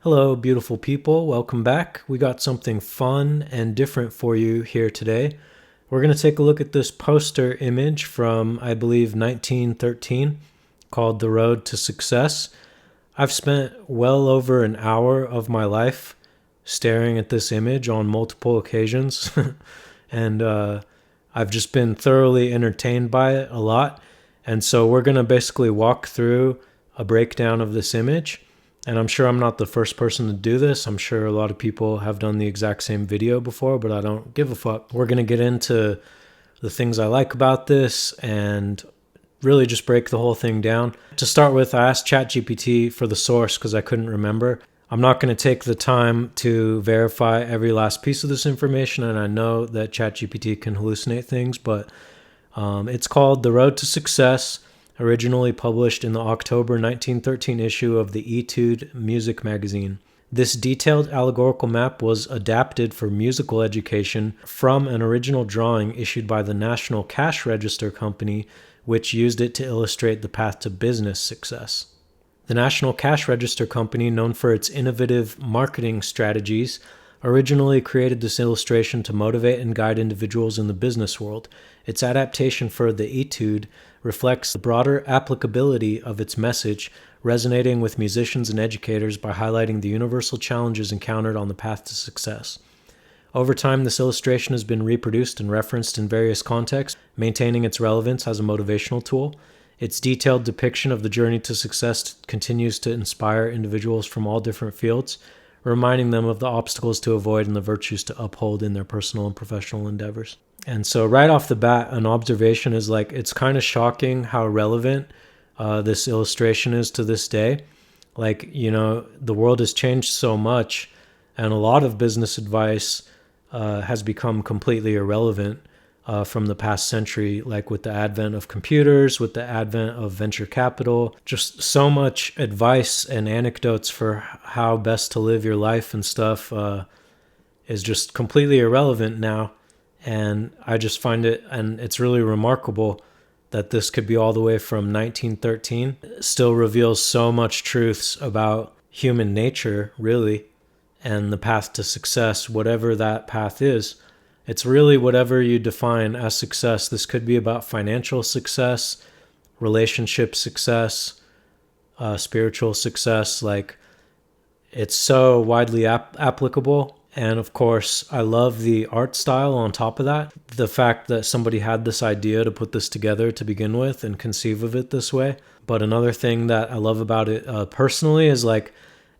Hello, beautiful people. Welcome back. We got something fun and different for you here today. We're going to take a look at this poster image from, I believe, 1913 called The Road to Success. I've spent well over an hour of my life staring at this image on multiple occasions, and I've just been thoroughly entertained by it a lot. And so we're going to basically walk through a breakdown of this image. And I'm sure I'm not the first person to do this. I'm sure a lot of people have done the exact same video before, but I don't give a fuck. We're going to get into the things I like about this and really just break the whole thing down. To start with, I asked ChatGPT for the source because I couldn't remember. I'm not going to take the time to verify every last piece of this information, and I know that ChatGPT can hallucinate things, but it's called The Road to Success, originally published in the October 1913 issue of the Etude music magazine. This detailed allegorical map was adapted for musical education from an original drawing issued by the National Cash Register Company, which used it to illustrate the path to business success. The National Cash Register Company, known for its innovative marketing strategies, originally created this illustration to motivate and guide individuals in the business world. Its adaptation for the Etude reflects the broader applicability of its message, resonating with musicians and educators by highlighting the universal challenges encountered on the path to success. Over time, this illustration has been reproduced and referenced in various contexts, maintaining its relevance as a motivational tool. Its detailed depiction of the journey to success continues to inspire individuals from all different fields, reminding them of the obstacles to avoid and the virtues to uphold in their personal and professional endeavors. And so right off the bat, an observation is like, it's kind of shocking how relevant this illustration is to this day. Like, the world has changed so much, and a lot of business advice has become completely irrelevant from the past century, like with the advent of computers, with the advent of venture capital. Just so much advice and anecdotes for how best to live your life and stuff is just completely irrelevant now. And I just find it, and it's really remarkable that this could be all the way from 1913. It still reveals so much truths about human nature, really, and the path to success, whatever that path is. It's really whatever you define as success. This could be about financial success, relationship success, spiritual success. Like, it's so widely applicable. And of course, I love the art style on top of that. The fact that somebody had this idea to put this together to begin with and conceive of it this way. But another thing that I love about it personally is like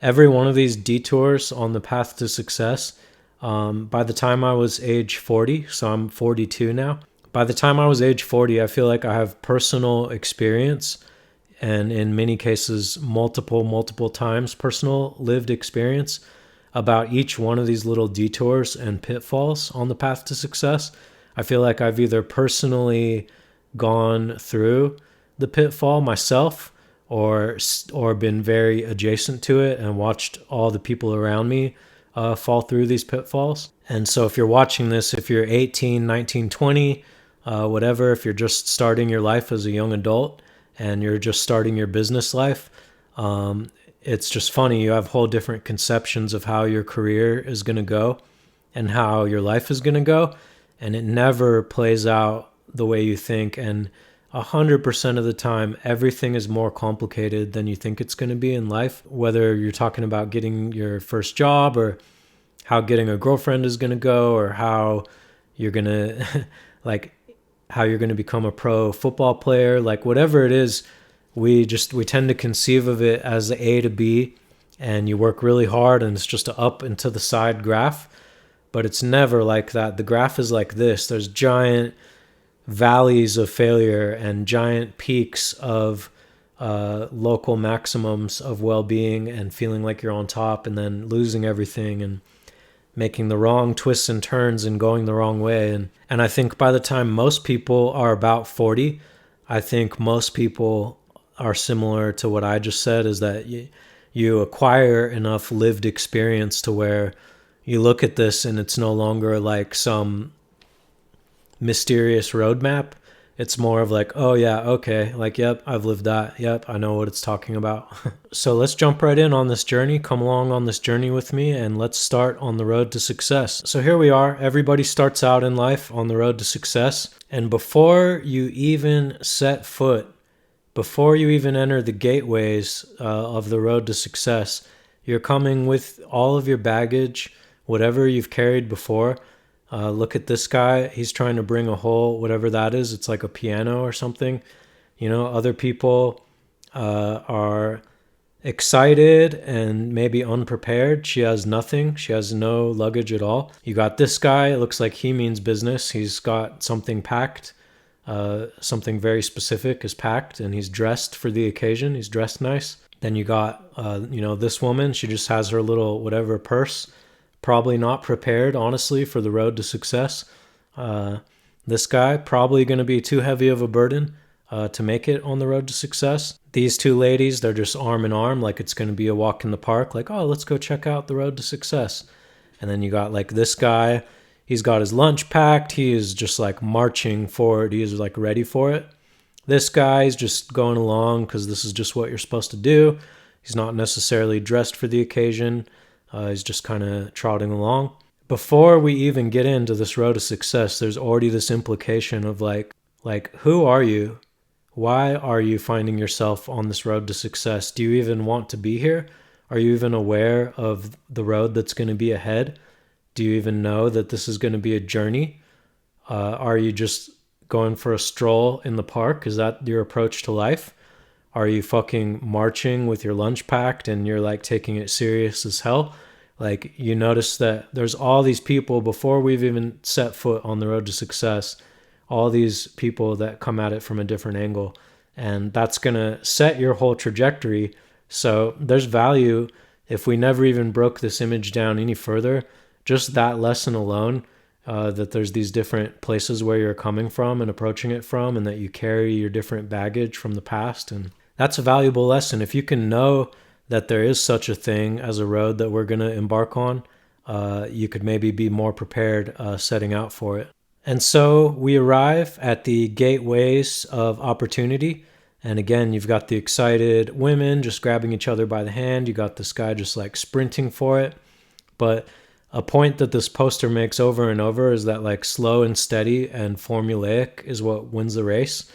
every one of these detours on the path to success, by the time I was age 40, so I'm 42 now. By the time I was age 40, I feel like I have personal experience, and in many cases, multiple times personal lived experience about each one of these little detours and pitfalls on the path to success. I feel like I've either personally gone through the pitfall myself or been very adjacent to it and watched all the people around me fall through these pitfalls. And so if you're watching this, if you're 18, 19, 20, whatever, if you're just starting your life as a young adult and you're just starting your business life, it's just funny. You have whole different conceptions of how your career is going to go and how your life is going to go. And it never plays out the way you think. And 100% of the time, everything is more complicated than you think it's going to be in life. Whether you're talking about getting your first job or how getting a girlfriend is going to go or how you're going to how you're going to become a pro football player, like whatever it is, we tend to conceive of it as the A to B, and you work really hard and it's just an up and to the side graph, but it's never like that. The graph is like this. There's giant valleys of failure and giant peaks of local maximums of well-being and feeling like you're on top, and then losing everything and making the wrong twists and turns and going the wrong way. And I think by the time most people are about 40, I think most people are similar to what I just said, is that you acquire enough lived experience to where you look at this and it's no longer like some mysterious roadmap. It's more of like, oh yeah, okay, like, yep, I've lived that. Yep, I know what it's talking about. So let's jump right in on this journey. Come along on this journey with me and let's start on the road to success. So here we are. Everybody starts out in life on the road to success. And before you even set foot, before you even enter the gateways of the road to success, you're coming with all of your baggage, whatever you've carried before. Look at this guy. He's trying to bring a whole, whatever that is. It's like a piano or something. Other people are excited and maybe unprepared. She has nothing. She has no luggage at all. You got this guy. It looks like he means business. He's got something packed. Something very specific is packed, and he's dressed for the occasion. He's dressed nice. Then you got, this woman. She just has her little whatever purse. Probably not prepared, honestly, for the road to success. This guy, probably going to be too heavy of a burden to make it on the road to success. These two ladies, they're just arm in arm, like it's going to be a walk in the park. Like, oh, let's go check out the road to success. And then you got like this guy. He's got his lunch packed. He is just like marching forward. He is like ready for it. This guy's just going along because this is just what you're supposed to do. He's not necessarily dressed for the occasion. He's just kind of trotting along. Before we even get into this road to success, there's already this implication of like, who are you? Why are you finding yourself on this road to success? Do you even want to be here? Are you even aware of the road that's going to be ahead? Do you even know that this is going to be a journey? Are you just going for a stroll in the park? Is that your approach to life? Are you fucking marching with your lunch packed and you're like taking it serious as hell? Like, you notice that there's all these people before we've even set foot on the road to success, all these people that come at it from a different angle. And that's going to set your whole trajectory. So there's value if we never even broke this image down any further. Just that lesson alone, that there's these different places where you're coming from and approaching it from, and that you carry your different baggage from the past. And that's a valuable lesson. If you can know that there is such a thing as a road that we're going to embark on, you could maybe be more prepared setting out for it. And so we arrive at the gateways of opportunity. And again, you've got the excited women just grabbing each other by the hand. You got this guy just like sprinting for it. But a point that this poster makes over and over is that like slow and steady and formulaic is what wins the race.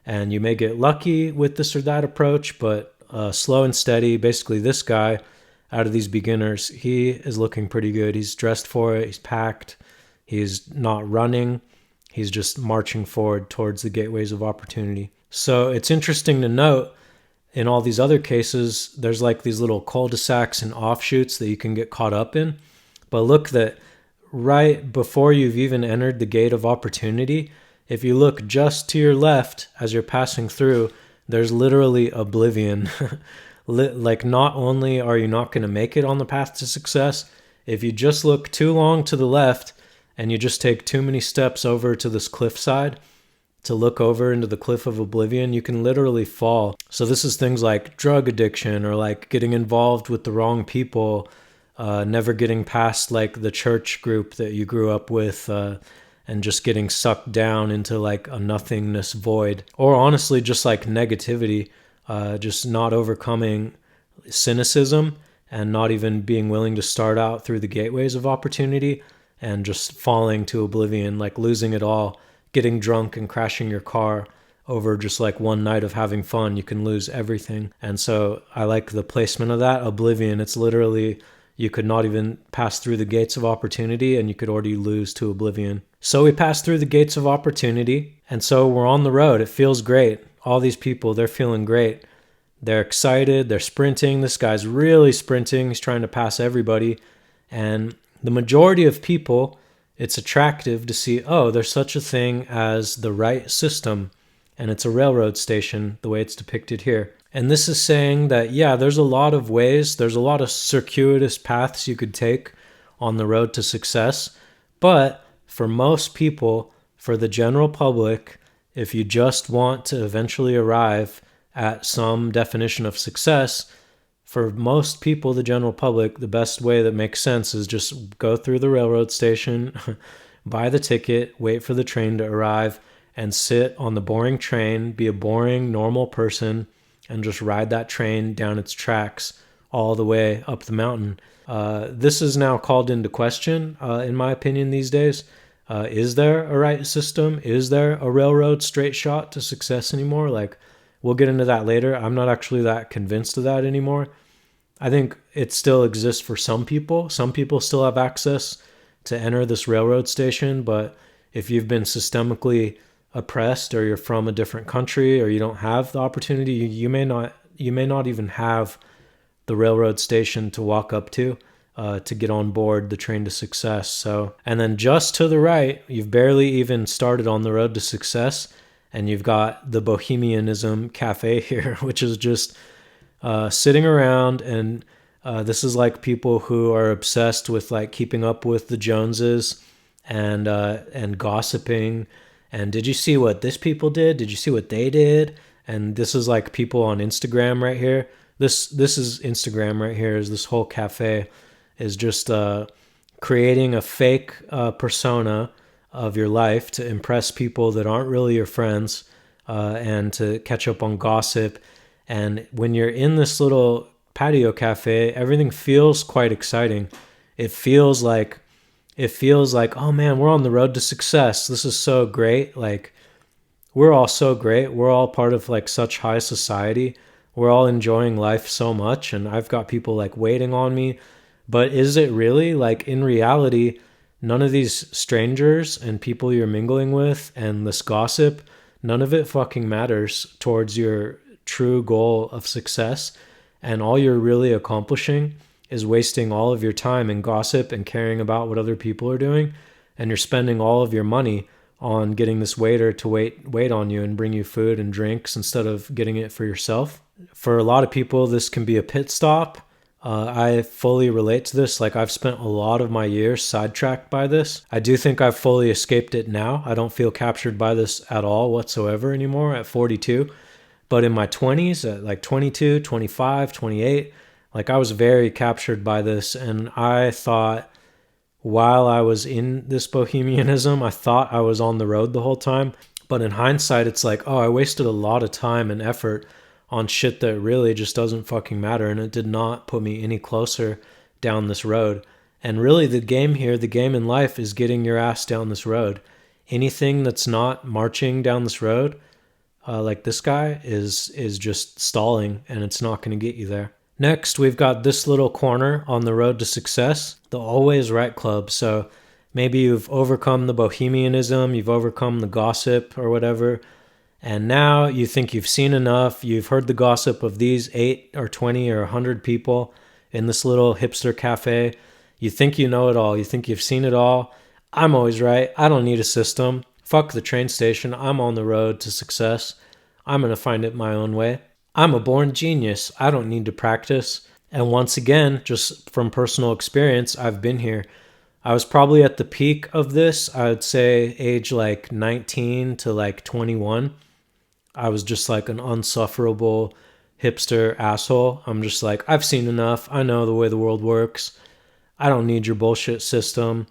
And you may get lucky with this or that approach, but slow and steady, basically this guy out of these beginners, he is looking pretty good. He's dressed for it. He's packed. He's not running. He's just marching forward towards the gateways of opportunity. So it's interesting to note in all these other cases, there's like these little cul-de-sacs and offshoots that you can get caught up in. But look that right before you've even entered the gate of opportunity, if you look just to your left as you're passing through, there's literally oblivion. Like, not only are you not going to make it on the path to success, if you just look too long to the left and you just take too many steps over to this cliffside to look over into the cliff of oblivion, you can literally fall. So this is things like drug addiction or like getting involved with the wrong people, never getting past like the church group that you grew up with, and just getting sucked down into like a nothingness void. Or honestly, just like negativity, just not overcoming cynicism and not even being willing to start out through the gateways of opportunity and just falling to oblivion, like losing it all, getting drunk and crashing your car over just like one night of having fun. You can lose everything. And so I like the placement of that, oblivion. It's literally, you could not even pass through the gates of opportunity and you could already lose to oblivion. So we pass through the gates of opportunity, and so we're on the road. It feels great. All these people, they're feeling great. They're excited. They're sprinting. This guy's really sprinting. He's trying to pass everybody. And the majority of people, it's attractive to see, oh, there's such a thing as the right system, and it's a railroad station, the way it's depicted here. And this is saying that, yeah, there's a lot of ways, there's a lot of circuitous paths you could take on the road to success, but for most people, for the general public, if you just want to eventually arrive at some definition of success, for most people, the general public, the best way that makes sense is just go through the railroad station, buy the ticket, wait for the train to arrive, and sit on the boring train, be a boring, normal person, and just ride that train down its tracks all the way up the mountain. This is now called into question, in my opinion, these days. Is there a right system? Is there a railroad straight shot to success anymore? Like, we'll get into that later. I'm not actually that convinced of that anymore. I think it still exists for some people. Some people still have access to enter this railroad station, but if you've been systemically oppressed, or you're from a different country, or you don't have the opportunity, you may not even have the railroad station to walk up to get on board the train to success. So, and then just to the right, you've barely even started on the road to success, and you've got the bohemianism cafe here, which is just sitting around, and this is like people who are obsessed with like keeping up with the Joneses, and gossiping. And did you see what this people did? Did you see what they did? And this is like people on Instagram right here. This is Instagram right here. Is this whole cafe is just creating a fake persona of your life to impress people that aren't really your friends, and to catch up on gossip. And when you're in this little patio cafe, everything feels quite exciting. It feels like, oh man, we're on the road to success. This is so great. Like, we're all so great. We're all part of like such high society. We're all enjoying life so much, and I've got people like waiting on me. But is it really? Like, in reality, none of these strangers and people you're mingling with and this gossip, none of it fucking matters towards your true goal of success. And all you're really accomplishing is wasting all of your time in gossip and caring about what other people are doing. And you're spending all of your money on getting this waiter to wait on you and bring you food and drinks instead of getting it for yourself. For a lot of people, this can be a pit stop. I fully relate to this. Like, I've spent a lot of my years sidetracked by this. I do think I've fully escaped it now. I don't feel captured by this at all whatsoever anymore at 42. But in my 20s, at like 22, 25, 28, like, I was very captured by this. And I thought, while I was in this bohemianism, I thought I was on the road the whole time. But in hindsight, it's like, oh, I wasted a lot of time and effort on shit that really just doesn't fucking matter, and it did not put me any closer down this road. And really, the game here, the game in life, is getting your ass down this road. Anything that's not marching down this road, like this guy, is just stalling, and it's not going to get you there. Next, we've got this little corner on the road to success, the Always Right Club. So maybe you've overcome the bohemianism, you've overcome the gossip or whatever, and now you think you've seen enough. You've heard the gossip of these 8 or 20 or 100 people in this little hipster cafe. You think you know it all. You think you've seen it all. I'm always right. I don't need a system. Fuck the train station. I'm on the road to success. I'm going to find it my own way. I'm a born genius. I don't need to practice. And once again, just from personal experience, I've been here. I was probably at the peak of this, I would say age like 19 to like 21. I was just like an unsufferable hipster asshole. I'm just like, I've seen enough. I know the way the world works. I don't need your bullshit system.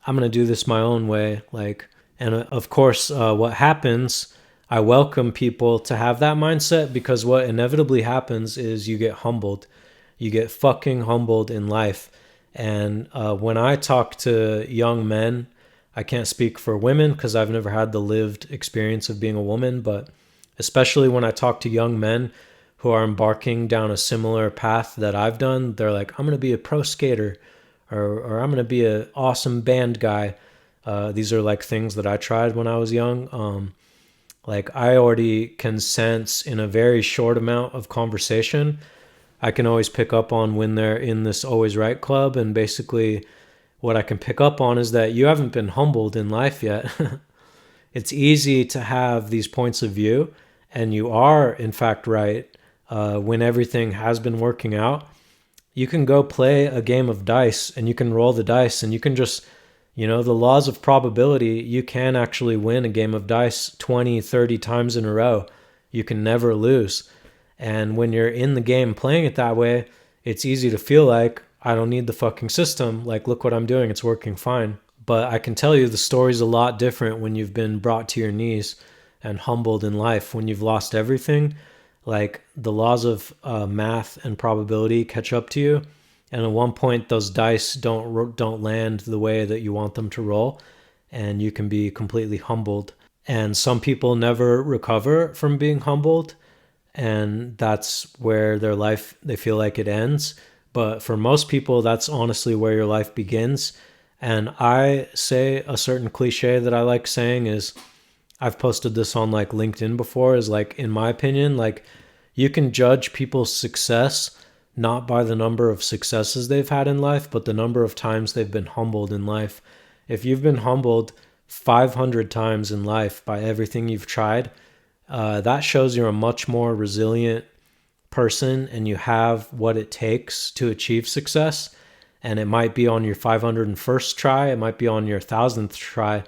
I'm going to do this my own way. Like, and of course, what happens, I welcome people to have that mindset, because what inevitably happens is you get humbled. You get fucking humbled in life. And when I talk to young men, I can't speak for women because I've never had the lived experience of being a woman, but especially when I talk to young men who are embarking down a similar path that I've done, they're like, I'm going to be a pro skater, or I'm going to be an awesome band guy. These are like things that I tried when I was young. Like, I already can sense in a very short amount of conversation, I can always pick up on when they're in this Always Right Club. And basically what I can pick up on is that you haven't been humbled in life yet. It's easy to have these points of view, and you are in fact right. When everything has been working out, you can go play a game of dice, and you can roll the dice, and you can just, the laws of probability, you can actually win a game of dice 20, 30 times in a row. You can never lose. And when you're in the game playing it that way, it's easy to feel like, I don't need the fucking system. Like, look what I'm doing. It's working fine. But I can tell you the story's a lot different when you've been brought to your knees and humbled in life. When you've lost everything, like the laws of math and probability catch up to you, and at one point those dice don't land the way that you want them to roll, and you can be completely humbled. And some people never recover from being humbled, and that's where their life, they feel like it ends. But for most people, that's honestly where your life begins. And I say a certain cliche that I like saying is, I've posted this on like LinkedIn before, is like, in my opinion, like you can judge people's success not by the number of successes they've had in life, but the number of times they've been humbled in life. If you've been humbled 500 times in life by everything you've tried, that shows you're a much more resilient person and you have what it takes to achieve success. And it might be on your 501st try, it might be on your 1000th try,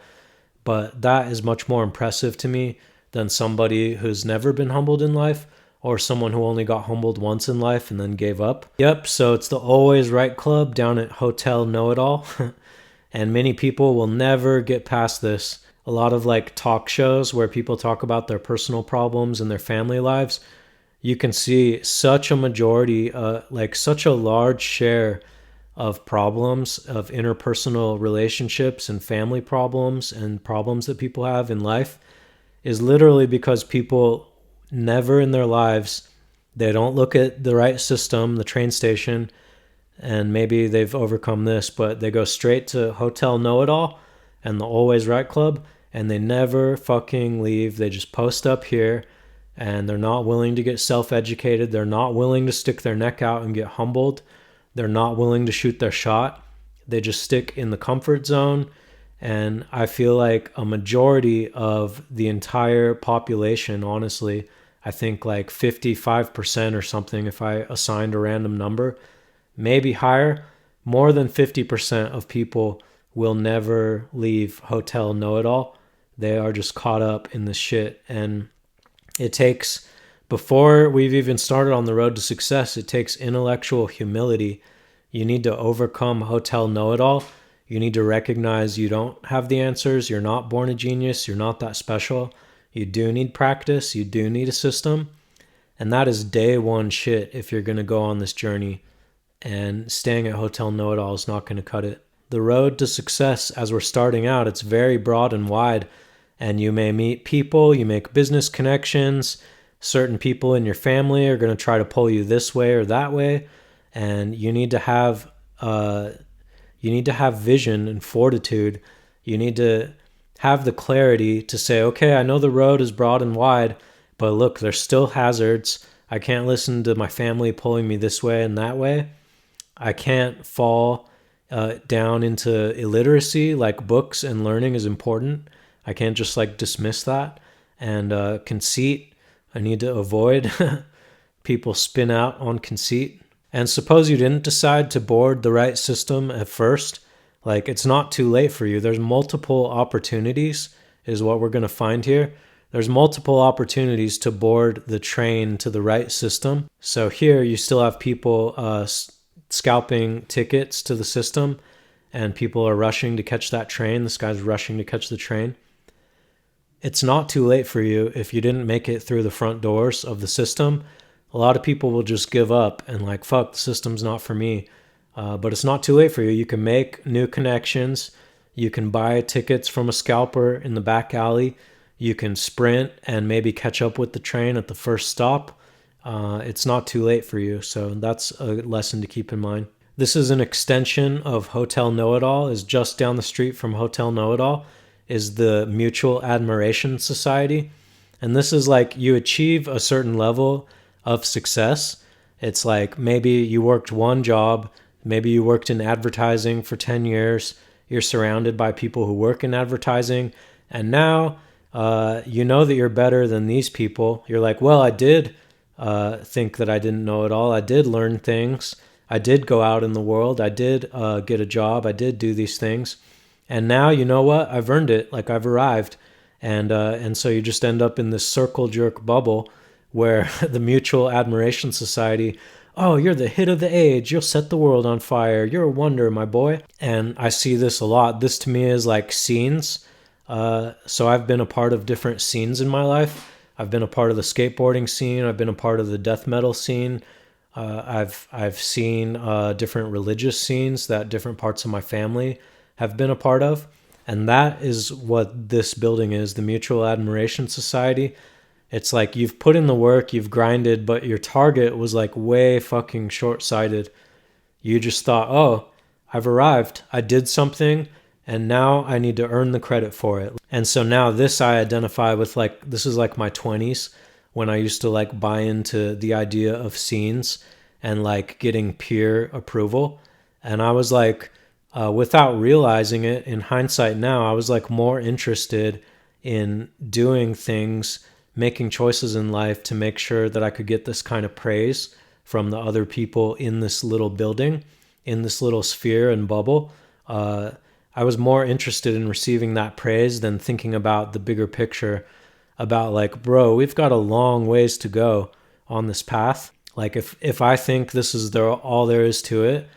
but that is much more impressive to me than somebody who's never been humbled in life, or someone who only got humbled once in life and then gave up. Yep, so it's the Always Right Club down at Hotel Know-It-All. And many people will never get past this. A lot of like talk shows where people talk about their personal problems and their family lives, you can see such a majority, like such a large share of problems, of interpersonal relationships and family problems and problems that people have in life, is literally because people never in their lives, they don't look at the right system, the train station, and maybe they've overcome this, but they go straight to Hotel Know-It-All and the Always Right Club, and they never fucking leave. They just post up here, and they're not willing to get self-educated. They're not willing to stick their neck out and get humbled. They're not willing to shoot their shot. They just stick in the comfort zone. And I feel like a majority of the entire population, honestly, I think like 55% or something, if I assigned a random number, maybe higher, more than 50% of people will never leave Hotel Know-It-All. They are just caught up in this shit. And it takes, before we've even started on the road to success, it takes intellectual humility. You need to overcome Hotel Know-It-All. You need to recognize you don't have the answers. You're not born a genius. You're not that special. You do need practice. You do need a system. And that is day one shit if you're going to go on this journey. And staying at Hotel Know-It-All is not going to cut it. The road to success, as we're starting out, it's very broad and wide. And you may meet people, you make business connections. Certain people in your family are going to try to pull you this way or that way. And you need to have vision and fortitude. You need to have the clarity to say, okay, I know the road is broad and wide, but look, there's still hazards. I can't listen to my family pulling me this way and that way. I can't fall down into illiteracy. Like, books and learning is important. I can't just like dismiss that. And conceit, I need to avoid. People spin out on conceit. And suppose you didn't decide to board the right system at first, like, it's not too late for you. There's multiple opportunities is what we're going to find here. There's multiple opportunities to board the train to the right system. So here you still have people scalping tickets to the system, and people are rushing to catch that train. This guy's rushing to catch the train. It's not too late for you if you didn't make it through the front doors of the system. A lot of people will just give up and like, fuck, the system's not for me. But it's not too late for you. You can make new connections. You can buy tickets from a scalper in the back alley. You can sprint and maybe catch up with the train at the first stop. It's not too late for you. So that's a lesson to keep in mind. This is an extension of Hotel Know-It-All. Is just down the street from Hotel Know-It-All is the Mutual Admiration Society. And this is like, you achieve a certain level of success. It's like, maybe you worked one job, maybe you worked in advertising for 10 years, you're surrounded by people who work in advertising, and now you know that you're better than these people. You're like, well, I did think that I didn't know it all. I did learn things. I did go out in the world. I did get a job. I did do these things. And now, you know what? I've earned it. Like, I've arrived. And so you just end up in this circle jerk bubble where the Mutual Admiration Society oh, you're the hit of the age. You'll set the world on fire. You're a wonder, my boy. And I see this a lot. This to me is like scenes. So I've been a part of different scenes in my life. I've been a part of the skateboarding scene. I've been a part of the death metal scene. I've seen different religious scenes that different parts of my family have been a part of. And that is what this building is, the Mutual Admiration Society. It's like you've put in the work, you've grinded, but your target was like way fucking short-sighted. You just thought, oh, I've arrived. I did something, and now I need to earn the credit for it. And so now this I identify with, like, this is like my 20s when I used to like buy into the idea of scenes and like getting peer approval. And I was like, without realizing it in hindsight now, I was like more interested in doing things, making choices in life to make sure that I could get this kind of praise from the other people in this little building, in this little sphere and bubble. I was more interested in receiving that praise than thinking about the bigger picture, about like, bro, we've got a long ways to go on this path. Like if I think this is all there is to it,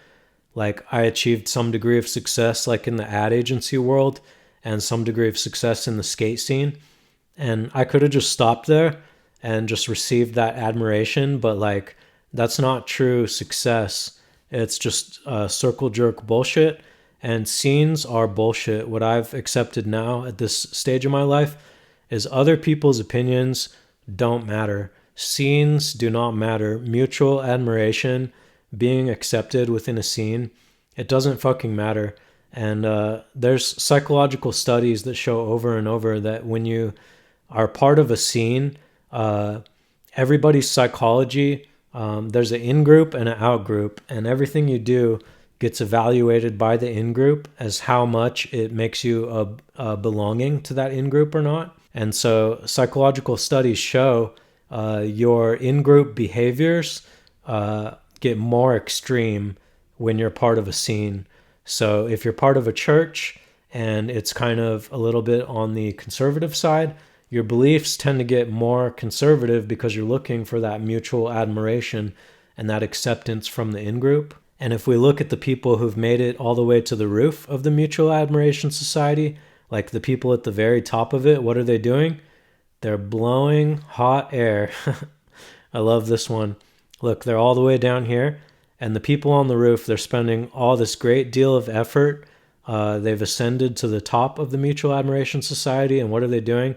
like I achieved some degree of success like in the ad agency world and some degree of success in the skate scene, and I could have just stopped there and just received that admiration, but like that's not true success. It's just circle jerk bullshit, and scenes are bullshit. What I've accepted now at this stage of my life is other people's opinions don't matter. Scenes do not matter. Mutual admiration, being accepted within a scene, it doesn't fucking matter. And there's psychological studies that show over and over that when you are part of a scene, everybody's psychology, there's an in-group and an out-group, and everything you do gets evaluated by the in-group as how much it makes you belonging to that in-group or not. And so psychological studies show your in-group behaviors get more extreme when you're part of a scene. So if you're part of a church and it's kind of a little bit on the conservative side, your beliefs tend to get more conservative because you're looking for that mutual admiration and that acceptance from the in-group. And if we look at the people who've made it all the way to the roof of the Mutual Admiration Society, like the people at the very top of it, what are they doing? They're blowing hot air. I love this one. Look, they're all the way down here, and the people on the roof, they're spending all this great deal of effort. They've ascended to the top of the Mutual Admiration Society, and what are they doing?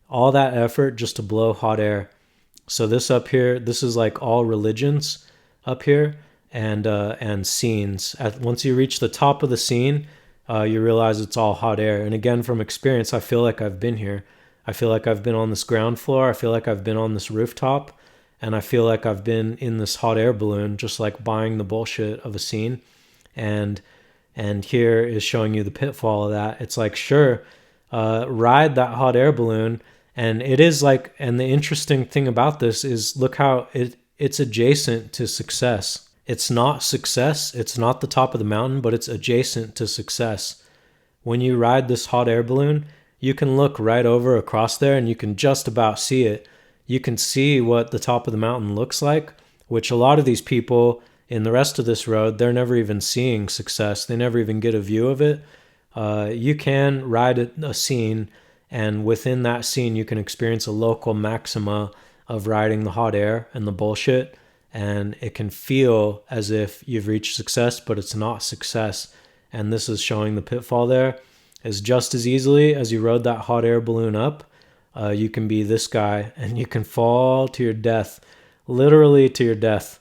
All that effort just to blow hot air. So this up here, this is like all religions up here, and scenes. Once you reach the top of the scene, you realize it's all hot air. And again, from experience, I feel like I've been here. I feel like I've been on this ground floor. I feel like I've been on this rooftop. And I feel like I've been in this hot air balloon, just like buying the bullshit of a scene. And here is showing you the pitfall of that. It's like, sure, ride that hot air balloon. And it is like, and the interesting thing about this is look how it's adjacent to success. It's not success. It's not the top of the mountain, but it's adjacent to success. When you ride this hot air balloon, you can look right over across there and you can just about see it. You can see what the top of the mountain looks like, which a lot of these people in the rest of this road, they're never even seeing success. They never even get a view of it. You can ride a scene, and within that scene, you can experience a local maxima of riding the hot air and the bullshit. And it can feel as if you've reached success, but it's not success. And this is showing the pitfall there. Is just as easily as you rode that hot air balloon up, you can be this guy and you can fall to your death, literally to your death.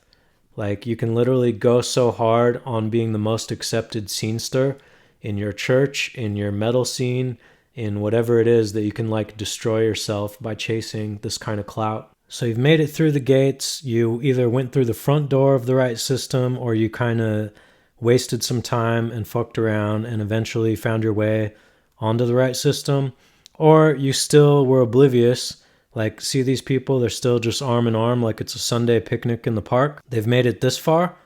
Like you can literally go so hard on being the most accepted scenester in your church, in your metal scene, in whatever it is, that you can like destroy yourself by chasing this kind of clout. So you've made it through the gates. You either went through the front door of the right system, or you kind of wasted some time and fucked around and eventually found your way onto the right system, or you still were oblivious. Like, see these people, they're still just arm in arm like it's a Sunday picnic in the park. They've made it this far,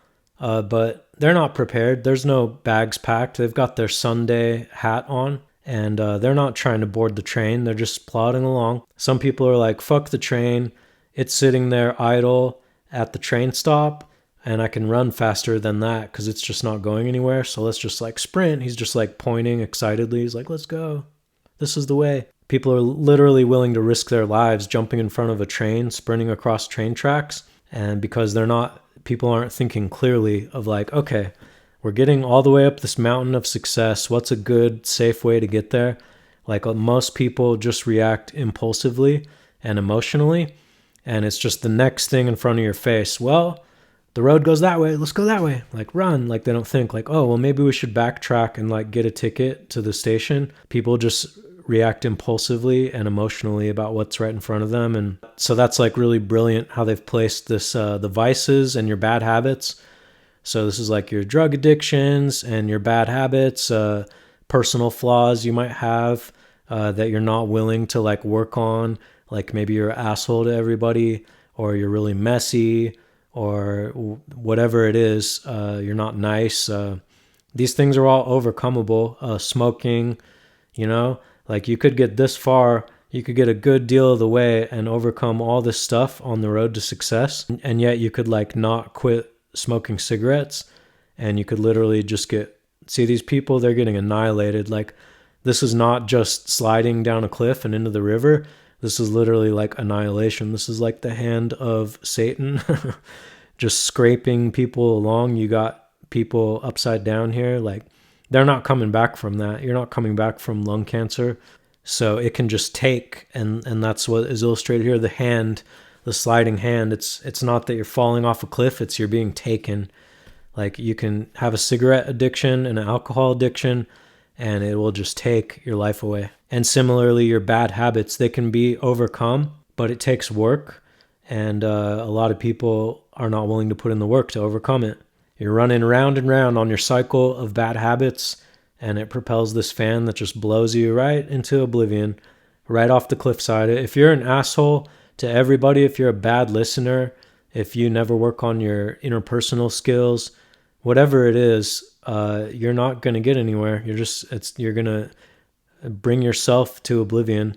but they're not prepared. There's no bags packed. They've got their Sunday hat on, and they're not trying to board the train. They're just plodding along. Some people are like, fuck the train. It's sitting there idle at the train stop. and I can run faster than that because it's just not going anywhere. So let's just like sprint. He's just like pointing excitedly. He's like, let's go. This is the way. People are literally willing to risk their lives jumping in front of a train, sprinting across train tracks. And because people aren't thinking clearly of like, okay, we're getting all the way up this mountain of success. What's a good, safe way to get there? Like most people just react impulsively and emotionally. And it's just the next thing in front of your face. Well, the road goes that way. Let's go that way. Like run. Like they don't think like, oh, well, maybe we should backtrack and like get a ticket to the station. People just react impulsively and emotionally about what's right in front of them. And so that's like really brilliant how they've placed this, the vices and your bad habits. So this is like your drug addictions and your bad habits, personal flaws you might have that you're not willing to like work on. Like maybe you're an asshole to everybody, or you're really messy, or whatever it is, you're not nice. These things are all overcomable. Smoking, like you could get this far, you could get a good deal of the way and overcome all this stuff on the road to success. And yet you could like not quit smoking cigarettes, and you could literally just see these people, they're getting annihilated. Like this is not just sliding down a cliff and into the river. This is literally like annihilation. This is like the hand of Satan just scraping people along. You got people upside down here. Like they're not coming back from that. You're not coming back from lung cancer. So it can just take, and that's what is illustrated here. The hand, the sliding hand, it's not that you're falling off a cliff, it's you're being taken. Like you can have a cigarette addiction and an alcohol addiction, and it will just take your life away. And similarly, your bad habits, they can be overcome, but it takes work. And a lot of people are not willing to put in the work to overcome it. You're running round and round on your cycle of bad habits, and it propels this fan that just blows you right into oblivion, right off the cliffside. If you're an asshole to everybody, if you're a bad listener, if you never work on your interpersonal skills, whatever it is, you're not going to get anywhere. You're going to bring yourself to oblivion.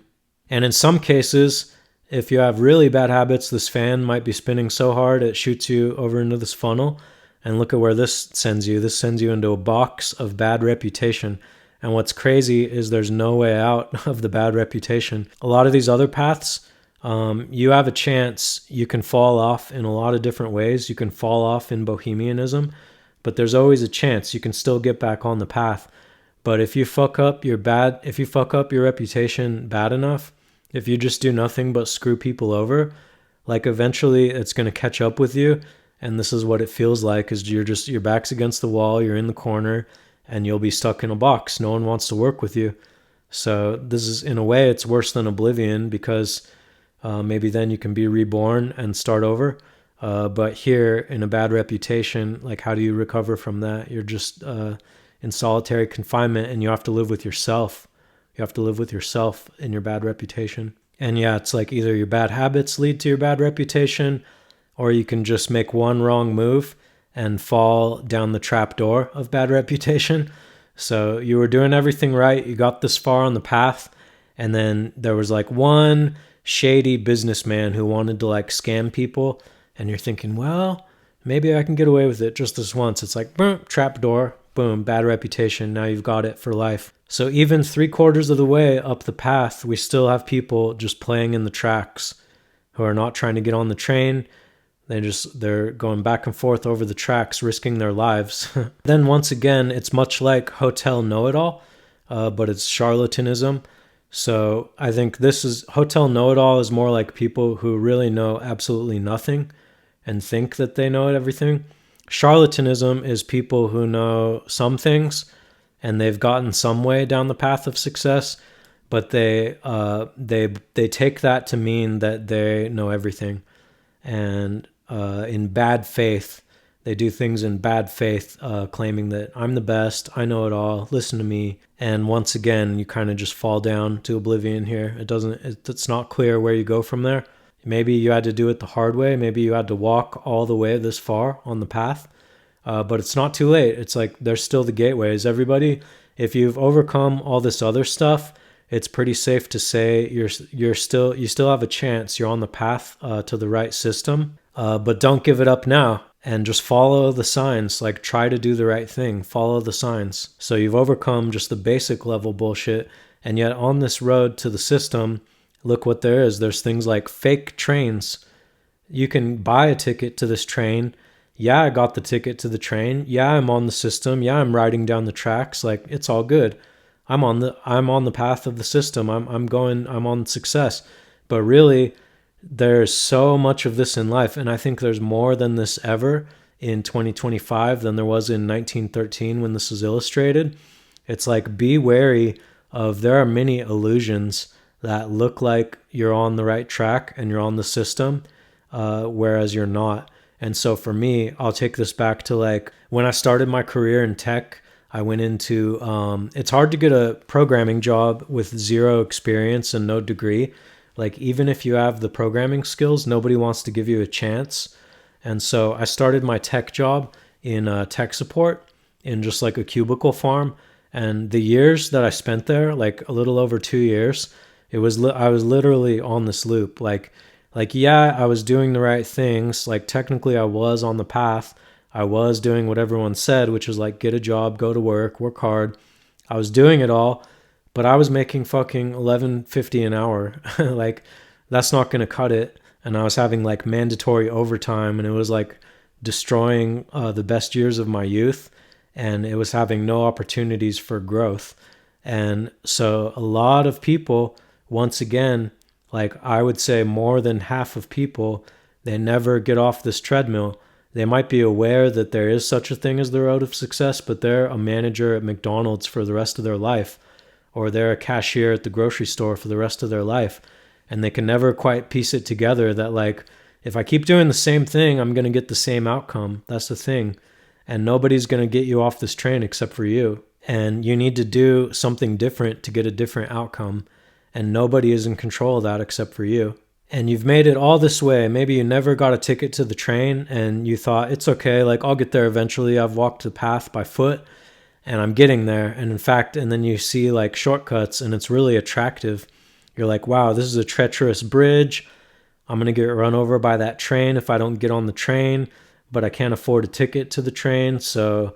And in some cases, if you have really bad habits, this fan might be spinning so hard it shoots you over into this funnel. And look at where this sends you. This sends you into a box of bad reputation. And what's crazy is there's no way out of the bad reputation. A lot of these other paths, you have a chance. You can fall off in a lot of different ways. You can fall off in bohemianism, but there's always a chance you can still get back on the path. But if you fuck up your reputation bad enough, if you just do nothing but screw people over, like eventually it's going to catch up with you. And this is what it feels like, is your back's against the wall, you're in the corner, and you'll be stuck in a box. No one wants to work with you. So this is, in a way, it's worse than oblivion, because maybe then you can be reborn and start over. But here in a bad reputation, like how do you recover from that? You're just in solitary confinement, and you have to live with yourself. You have to live with yourself in your bad reputation. And yeah, it's like either your bad habits lead to your bad reputation, or you can just make one wrong move and fall down the trap door of bad reputation. So you were doing everything right. You got this far on the path, and then there was like one shady businessman who wanted to like scam people. And you're thinking, well, maybe I can get away with it just this once. It's like, boom, trap door, boom, bad reputation. Now you've got it for life. So even 3/4 of the way up the path, we still have people just playing in the tracks who are not trying to get on the train. They're going back and forth over the tracks, risking their lives. Then once again, it's much like Hotel Know-It-All, but it's charlatanism. So I think Hotel Know-It-All is more like people who really know absolutely nothing and think that they know everything. Charlatanism is people who know some things and they've gotten some way down the path of success, but they take that to mean that they know everything. And in bad faith, they do things in bad faith, claiming that I'm the best, I know it all, listen to me. And once again, you kind of just fall down to oblivion here. It's not clear where you go from there. Maybe you had to do it the hard way. Maybe you had to walk all the way this far on the path. But it's not too late. It's like there's still the gateways. Everybody, if you've overcome all this other stuff, it's pretty safe to say you still have a chance. You're on the path to the right system. But don't give it up now. and just follow the signs. Like, try to do the right thing, follow the signs. So you've overcome just the basic level bullshit. And yet on this road to the system, look what there is. There's things like fake trains. You can buy a ticket to this train. Yeah, I got the ticket to the train. Yeah, I'm on the system. Yeah, I'm riding down the tracks. Like, it's all good. I'm on the path of the system. I'm on success. But really, there's so much of this in life, and I think there's more than this ever in 2025 than there was in 1913 when this was illustrated. It's like, be wary of, there are many illusions that look like you're on the right track and you're on the system, whereas you're not. And so for me, I'll take this back to like when I started my career in tech. I went into, it's hard to get a programming job with zero experience and no degree. Like, even if you have the programming skills, nobody wants to give you a chance. And so I started my tech job in tech support in just like a cubicle farm. And the years that I spent there, like a little over 2 years, I was literally on this loop. Like, yeah, I was doing the right things. Like, technically I was on the path. I was doing what everyone said, which was like, get a job, go to work hard. I was doing it all, but I was making fucking $11.50 an hour. Like, that's not going to cut it. And I was having like mandatory overtime, and it was like destroying the best years of my youth, and it was having no opportunities for growth. And so a lot of people, once again, like I would say more than half of people, they never get off this treadmill. They might be aware that there is such a thing as the road of success, but they're a manager at McDonald's for the rest of their life, or they're a cashier at the grocery store for the rest of their life. And they can never quite piece it together that, like, if I keep doing the same thing, I'm going to get the same outcome. That's the thing. And nobody's going to get you off this train except for you. And you need to do something different to get a different outcome. And nobody is in control of that except for you. And you've made it all this way. Maybe you never got a ticket to the train and you thought, it's okay, like, I'll get there eventually. I've walked the path by foot and I'm getting there. And in fact, and then you see like shortcuts and it's really attractive. You're like, wow, this is a treacherous bridge. I'm going to get run over by that train if I don't get on the train, but I can't afford a ticket to the train. So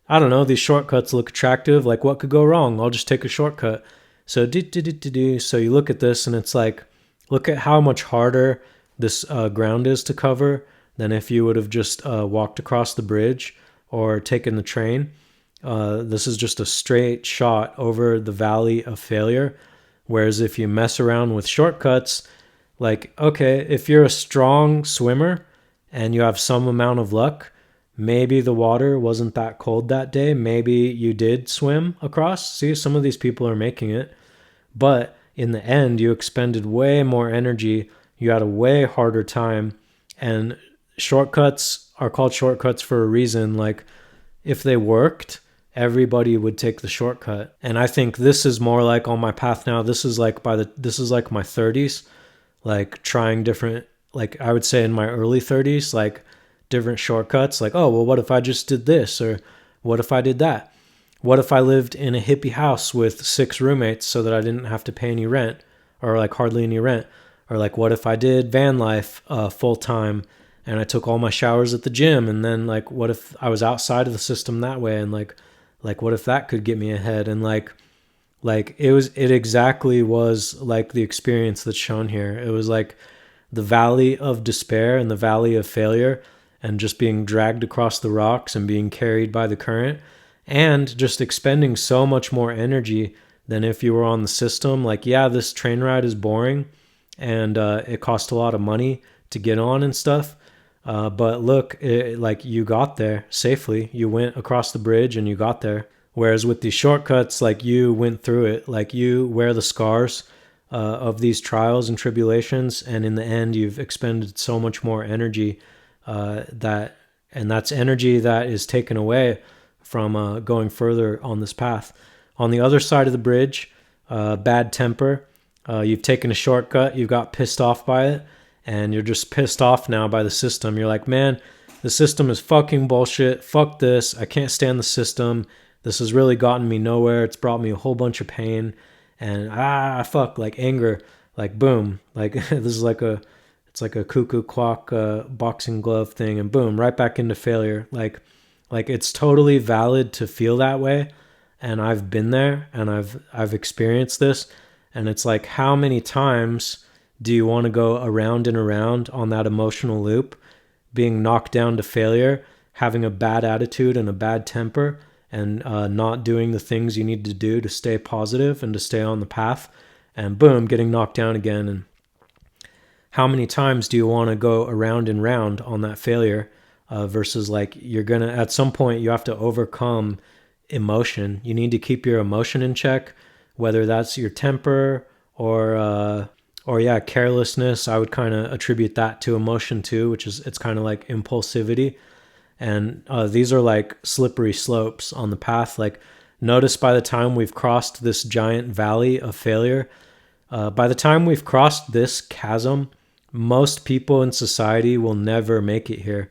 I don't know, these shortcuts look attractive. Like, what could go wrong? I'll just take a shortcut. So so you look at this and it's like, look at how much harder this ground is to cover than if you would have just walked across the bridge or taken the train. This is just a straight shot over the valley of failure. Whereas if you mess around with shortcuts, like, okay, if you're a strong swimmer and you have some amount of luck, maybe the water wasn't that cold that day. Maybe you did swim across. See, some of these people are making it. But in the end, you expended way more energy. You had a way harder time. And shortcuts are called shortcuts for a reason. Like, if they worked, everybody would take the shortcut. And I think this is more like on my path now. This is like this is like my 30s, like trying different, like I would say in my early 30s, like different shortcuts. Like, oh, well, what if I just did this? Or what if I did that? What if I lived in a hippie house with 6 roommates so that I didn't have to pay any rent, or like hardly any rent? Or like, what if I did van life full time and I took all my showers at the gym? And then like, what if I was outside of the system that way? And like what if that could get me ahead? And like it exactly was like the experience that's shown here. It was like the valley of despair and the valley of failure, and just being dragged across the rocks and being carried by the current, and just expending so much more energy than if you were on the system. Like, yeah, this train ride is boring and it cost a lot of money to get on and stuff. But look, like, you got there safely. You went across the bridge and you got there. Whereas with these shortcuts, like, you went through it. Like, you wear the scars of these trials and tribulations, and in the end, you've expended so much more energy and that's energy that is taken away from going further on this path. On the other side of the bridge, bad temper. You've taken a shortcut. You got pissed off by it. And you're just pissed off now by the system. You're like, man, the system is fucking bullshit. Fuck this. I can't stand the system. This has really gotten me nowhere. It's brought me a whole bunch of pain. And fuck, like anger, like boom. Like this is like It's like a cuckoo clock boxing glove thing, and boom, right back into failure. Like it's totally valid to feel that way, and I've been there, and I've experienced this, and it's like, how many times do you want to go around and around on that emotional loop, being knocked down to failure, having a bad attitude and a bad temper, and not doing the things you need to do to stay positive and to stay on the path, and boom, getting knocked down again. And how many times do you want to go around and round on that failure versus like, you're going to, at some point, you have to overcome emotion. You need to keep your emotion in check, whether that's your temper or yeah, carelessness. I would kind of attribute that to emotion too, which is, it's kind of like impulsivity. And these are like slippery slopes on the path. Like, notice by the time we've crossed this giant valley of failure, by the time we've crossed this chasm, most people in society will never make it here.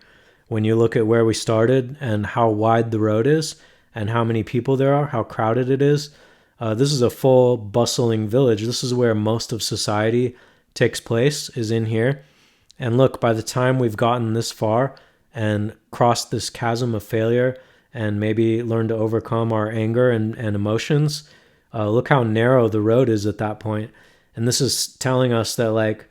When you look at where we started and how wide the road is and how many people there are, how crowded it is, this is a full bustling village. This is where most of society takes place, is in here. And look, by the time we've gotten this far and crossed this chasm of failure and maybe learned to overcome our anger and emotions, look how narrow the road is at that point. And this is telling us that, like,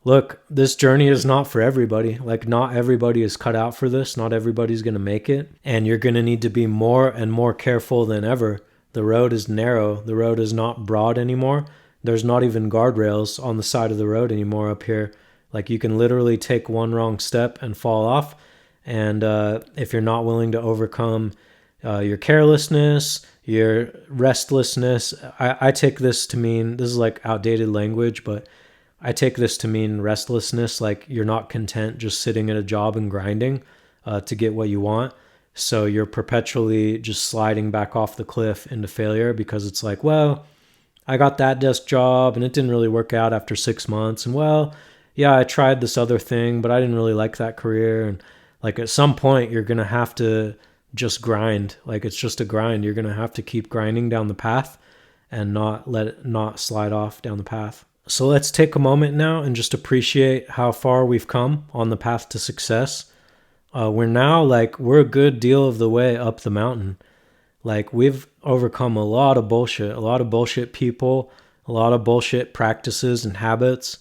look, this journey is not for everybody. Like, not everybody is cut out for this. Not everybody's going to make it. And you're going to need to be more and more careful than ever. The road is narrow. The road is not broad anymore. There's not even guardrails on the side of the road anymore up here. Like, you can literally take one wrong step and fall off. And if you're not willing to overcome your carelessness, your restlessness, I take this to mean, this is like outdated language, but I take this to mean restlessness. Like, you're not content just sitting at a job and grinding to get what you want. So you're perpetually just sliding back off the cliff into failure because it's like, well, I got that desk job and it didn't really work out after 6 months. And well, yeah, I tried this other thing, but I didn't really like that career. And like, at some point, you're going to have to just grind. Like, it's just a grind. You're going to have to keep grinding down the path and not slide off down the path. So let's take a moment now and just appreciate how far we've come on the path to success. We're a good deal of the way up the mountain. Like, we've overcome a lot of bullshit people, a lot of bullshit practices and habits,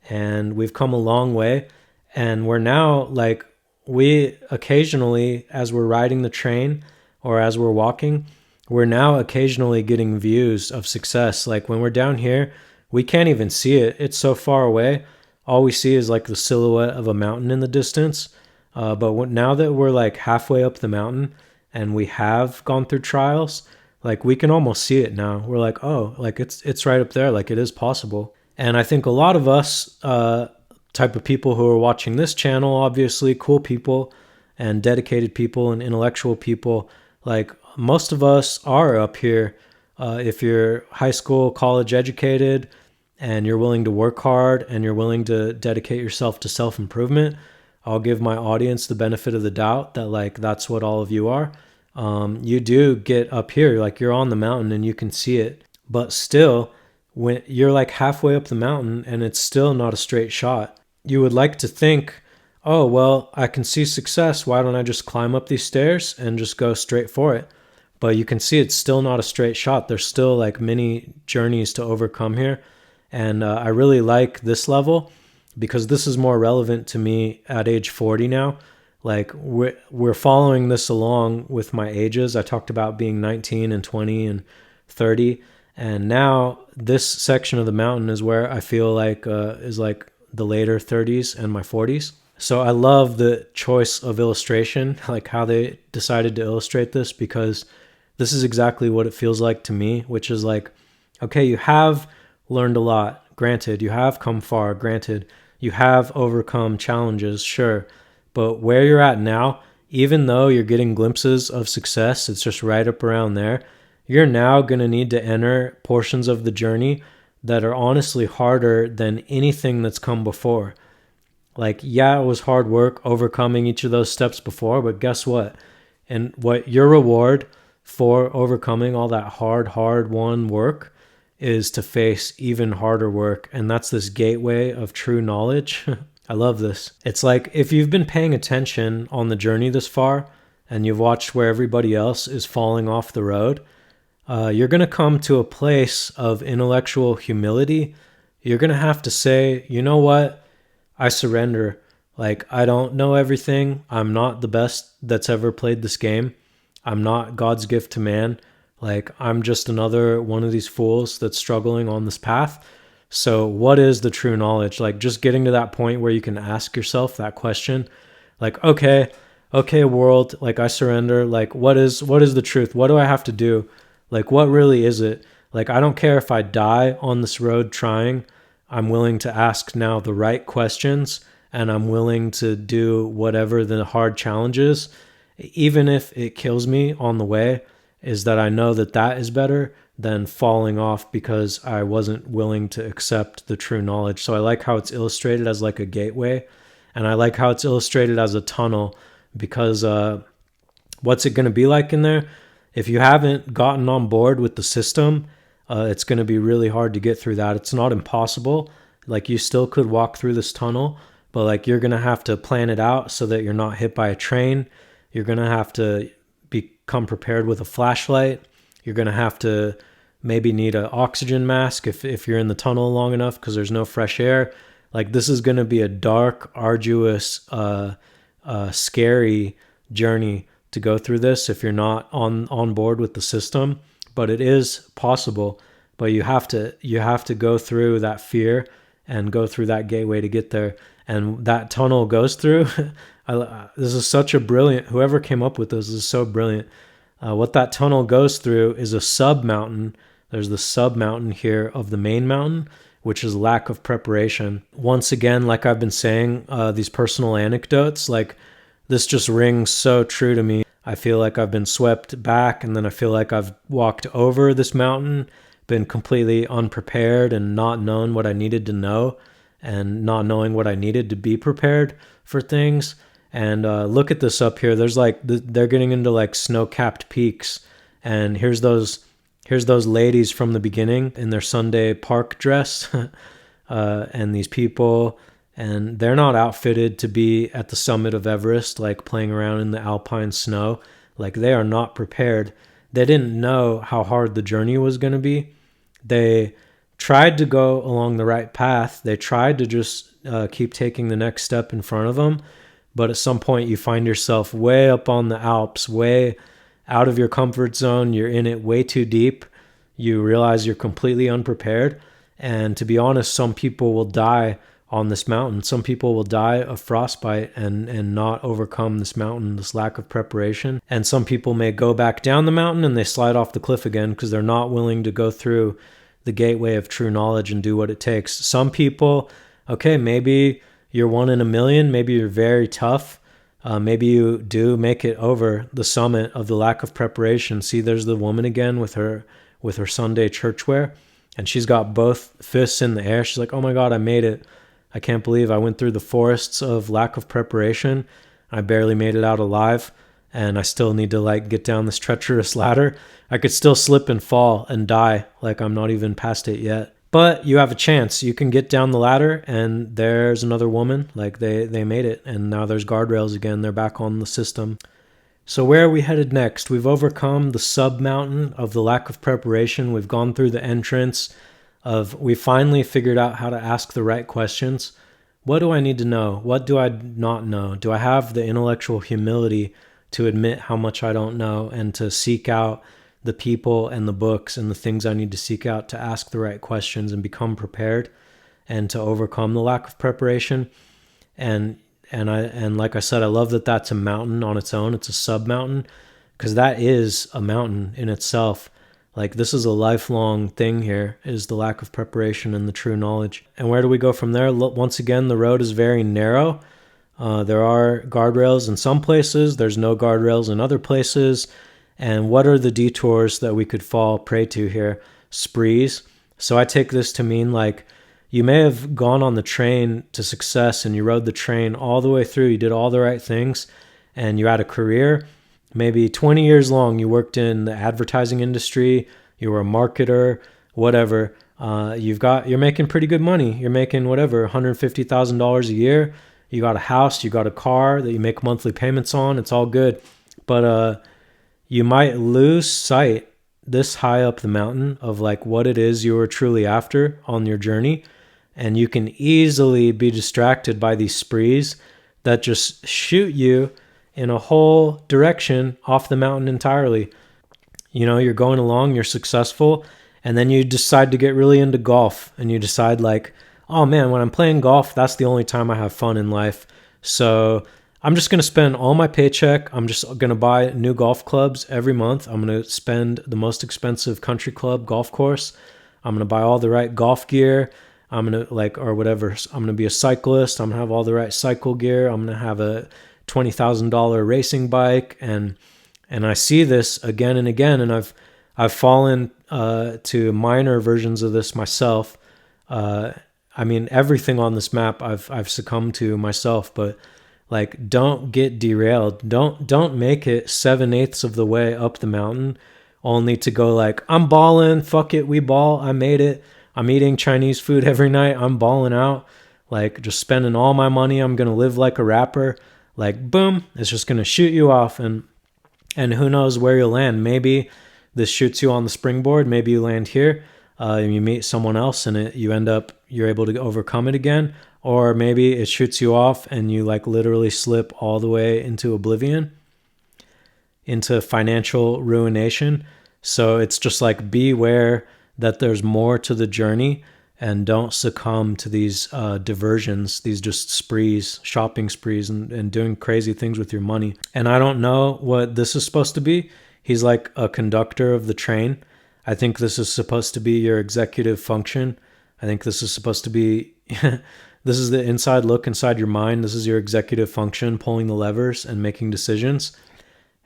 and we've come a long way. And we're now, like, we occasionally, as we're riding the train or as we're walking, we're now occasionally getting views of success. Like, when we're down here, we can't even see it. It's so far away. All we see is like the silhouette of a mountain in the distance. But now that we're like halfway up the mountain and we have gone through trials, like, we can almost see it now. We're like, oh, like it's right up there. Like, it is possible. And I think a lot of us, type of people who are watching this channel, obviously cool people and dedicated people and intellectual people, like, most of us are up here. If you're high school, college educated, and you're willing to work hard and you're willing to dedicate yourself to self-improvement, I'll give my audience the benefit of the doubt that, like, that's what all of you are. You do get up here, like, you're on the mountain and you can see it, but still, when you're like halfway up the mountain and it's still not a straight shot, you would like to think, oh, well, I can see success. Why don't I just climb up these stairs and just go straight for it? But you can see it's still not a straight shot. There's still like many journeys to overcome here. And I really like this level because this is more relevant to me at age 40 now. Like, we're following this along with my ages. I talked about being 19 and 20 and 30. And now this section of the mountain is where I feel like is like the later 30s and my 40s. So I love the choice of illustration, like how they decided to illustrate this, because this is exactly what it feels like to me, which is like, okay, you have learned a lot. Granted, you have come far. Granted, you have overcome challenges, sure. But where you're at now, even though you're getting glimpses of success, it's just right up around there, you're now going to need to enter portions of the journey that are honestly harder than anything that's come before. Like, yeah, it was hard work overcoming each of those steps before, but guess what? And what your reward for overcoming all that hard won work is to face even harder work. And that's this gateway of true knowledge. I love this. It's like if you've been paying attention on the journey this far and you've watched where everybody else is falling off the road, you're going to come to a place of intellectual humility. You're going to have to say, you know what? I surrender. Like, I don't know everything. I'm not the best that's ever played this game. I'm not God's gift to man. Like, I'm just another one of these fools that's struggling on this path. So what is the true knowledge? Like, just getting to that point where you can ask yourself that question. Like, okay, world, like, I surrender. Like, what is the truth? What do I have to do? Like, what really is it? Like, I don't care if I die on this road trying. I'm willing to ask now the right questions, and I'm willing to do whatever the hard challenge is, even if it kills me on the way, is that I know that that is better than falling off because I wasn't willing to accept the true knowledge. So I like how it's illustrated as like a gateway, and I like how it's illustrated as a tunnel, because what's it going to be like in there? If you haven't gotten on board with the system, it's going to be really hard to get through that. It's not impossible. Like, you still could walk through this tunnel, but like, you're going to have to plan it out so that you're not hit by a train. You're going to have to become prepared with a flashlight. You're going to have to maybe need an oxygen mask if you're in the tunnel long enough, because there's no fresh air. Like, this is going to be a dark, arduous, scary journey to go through this if you're not on board with the system. But it is possible. But you have to go through that fear and go through that gateway to get there. And that tunnel goes through. This is such a brilliant. Whoever came up with this is so brilliant. What that tunnel goes through is a sub mountain. There's the sub mountain here of the main mountain, which is lack of preparation. Once again, like I've been saying, these personal anecdotes, like, this just rings so true to me. I feel like I've been swept back, and then I feel like I've walked over this mountain, been completely unprepared and not known what I needed to know, and not knowing what I needed to be prepared for things. And look at this up here. There's like, they're getting into like snow-capped peaks, and here's those ladies from the beginning in their Sunday park dress, and these people, and they're not outfitted to be at the summit of Everest, like playing around in the alpine snow. Like, they are not prepared. They didn't know how hard the journey was going to be. They tried to go along the right path. They tried to just keep taking the next step in front of them. But at some point you find yourself way up on the Alps, way out of your comfort zone. You're in it way too deep. You realize you're completely unprepared. And to be honest, some people will die on this mountain. Some people will die of frostbite and not overcome this mountain, this lack of preparation. And some people may go back down the mountain and they slide off the cliff again because they're not willing to go through the gateway of true knowledge and do what it takes. Some people, okay, maybe you're one in a million, maybe you're very tough, maybe you do make it over the summit of the lack of preparation. See, there's the woman again with her Sunday church wear, and she's got both fists in the air. She's like, oh my God, I made it. I can't believe I went through the forests of lack of preparation. I barely made it out alive, and I still need to like get down this treacherous ladder. I could still slip and fall and die, like I'm not even past it yet. But you have a chance. You can get down the ladder, and there's another woman. Like, they made it, and now there's guardrails again. They're back on the system. So where are we headed next? We've overcome the sub-mountain of the lack of preparation. We've gone through the entrance of, we finally figured out how to ask the right questions. What do I need to know? What do I not know? Do I have the intellectual humility to admit how much I don't know and to seek out the people and the books and the things I need to seek out to ask the right questions and become prepared and to overcome the lack of preparation? And like I said, I love that that's a mountain on its own. It's a sub-mountain, because that is a mountain in itself. Like, this is a lifelong thing here, is the lack of preparation and the true knowledge. And where do we go from there? Once again, the road is very narrow. There are guardrails in some places. There's no guardrails in other places. And what are the detours that we could fall prey to here? Sprees. So I take this to mean, like, you may have gone on the train to success and you rode the train all the way through. You did all the right things and you had a career. Maybe 20 years long, you worked in the advertising industry. You were a marketer, whatever. You're making pretty good money. You're making whatever, $150,000 a year. You got a house, you got a car that you make monthly payments on. It's all good. But you might lose sight this high up the mountain of like what it is you were truly after on your journey. And you can easily be distracted by these sprees that just shoot you in a whole direction off the mountain entirely. You're going along, you're successful, and then you decide to get really into golf, and you decide like, oh man, when I'm playing golf, that's the only time I have fun in life. So I'm just going to spend all my paycheck. I'm just going to buy new golf clubs every month. I'm going to spend the most expensive country club golf course. I'm going to buy all the right golf gear. I'm going to or whatever. I'm going to be a cyclist. I'm going to have all the right cycle gear. I'm going to have a $20,000 racing bike. And I see this again and again. And I've fallen to minor versions of this myself. I mean, everything on this map I've succumbed to myself, but like, don't get derailed. Don't make it 7/8 of the way up the mountain only to go like, I'm balling, fuck it, we ball, I made it. I'm eating Chinese food every night, I'm balling out. Like, just spending all my money, I'm going to live like a rapper. Like, boom, it's just going to shoot you off. And who knows where you'll land. Maybe this shoots you on the springboard. Maybe you land here. You meet someone else and you're able to overcome it again. Or maybe it shoots you off and you like literally slip all the way into oblivion, into financial ruination. So it's just like, beware that there's more to the journey and don't succumb to these diversions, these just sprees, shopping sprees, and doing crazy things with your money. And I don't know what this is supposed to be. He's like a conductor of the train. I think this is supposed to be your executive function. I think this is supposed to be, this is the inside look inside your mind. This is your executive function, pulling the levers and making decisions.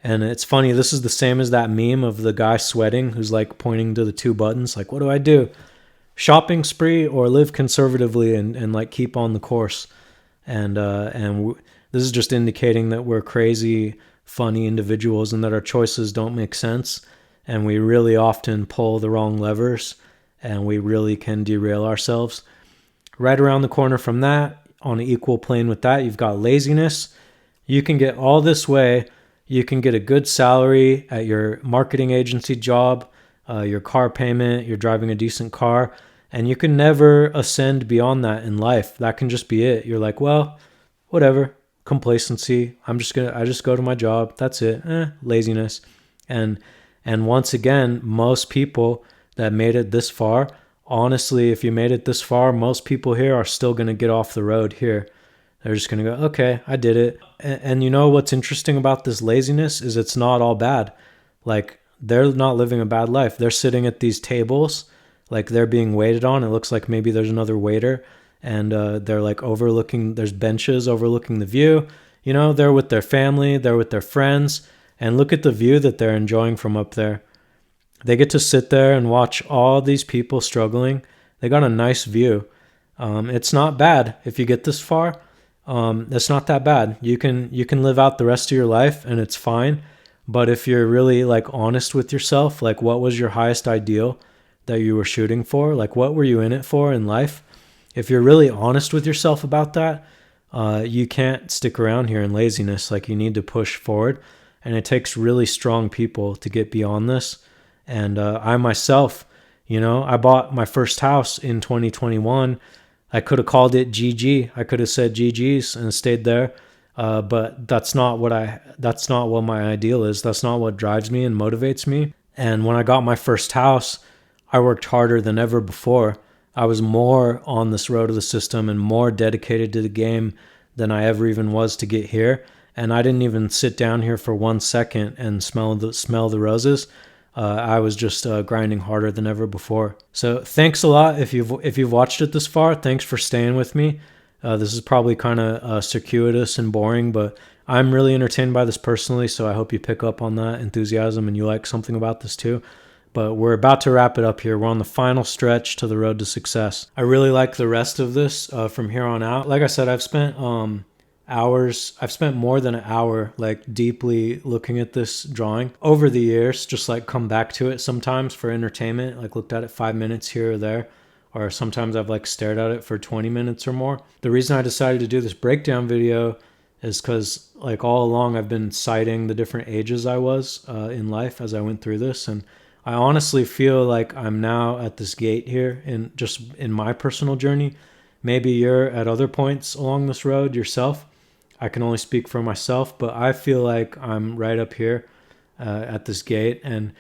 And it's funny, this is the same as that meme of the guy sweating who's like pointing to the two buttons, like, what do I do? Shopping spree or live conservatively and like keep on the course. And this is just indicating that we're crazy, funny individuals and that our choices don't make sense. And we really often pull the wrong levers and we really can derail ourselves. Right around the corner from that, on an equal plane with that, you've got laziness. You can get all this way. You can get a good salary at your marketing agency job, your car payment, you're driving a decent car, and you can never ascend beyond that in life. That can just be it. You're like, well, whatever, complacency. I just go to my job. That's it. Laziness. And once again, most people that made it this far, honestly, if you made it this far, most people here are still going to get off the road here. They're just going to go, okay, I did it. And you know what's interesting about this laziness is it's not all bad. Like, they're not living a bad life. They're sitting at these tables, like they're being waited on. It looks like maybe there's another waiter and they're like overlooking, there's benches overlooking the view. You know, they're with their family, they're with their friends, and look at the view that they're enjoying from up there. They get to sit there and watch all these people struggling. They got a nice view. It's not bad if you get this far. It's not that bad. You can live out the rest of your life and it's fine. But if you're really like honest with yourself, like what was your highest ideal that you were shooting for? Like what were you in it for in life? If you're really honest with yourself about that, you can't stick around here in laziness. Like you need to push forward, and it takes really strong people to get beyond this. And I myself, I bought my first house in 2021. I could have called it GG. I could have said GG's and stayed there. But that's not what my ideal is. That's not what drives me and motivates me. And when I got my first house, I worked harder than ever before. I was more on this road of the system and more dedicated to the game than I ever even was to get here. And I didn't even sit down here for 1 second and smell the roses. I was just grinding harder than ever before. So thanks a lot if you've watched it this far. Thanks for staying with me. This is probably kind of circuitous and boring, but I'm really entertained by this personally, so I hope you pick up on that enthusiasm and you like something about this too. But we're about to wrap it up here. We're on the final stretch to the road to success. I really like the rest of this from here on out. Like I said, I've spent hours. I've spent more than an hour like deeply looking at this drawing over the years, just like come back to it sometimes for entertainment, like looked at it 5 minutes here or there. or sometimes I've like stared at it for 20 minutes or more. The reason I decided to do this breakdown video is because like all along I've been citing the different ages I was in life as I went through this, and I honestly feel like I'm now at this gate here in just in my personal journey. Maybe you're at other points along this road yourself. I can only speak for myself, but I feel like I'm right up here at this gate. And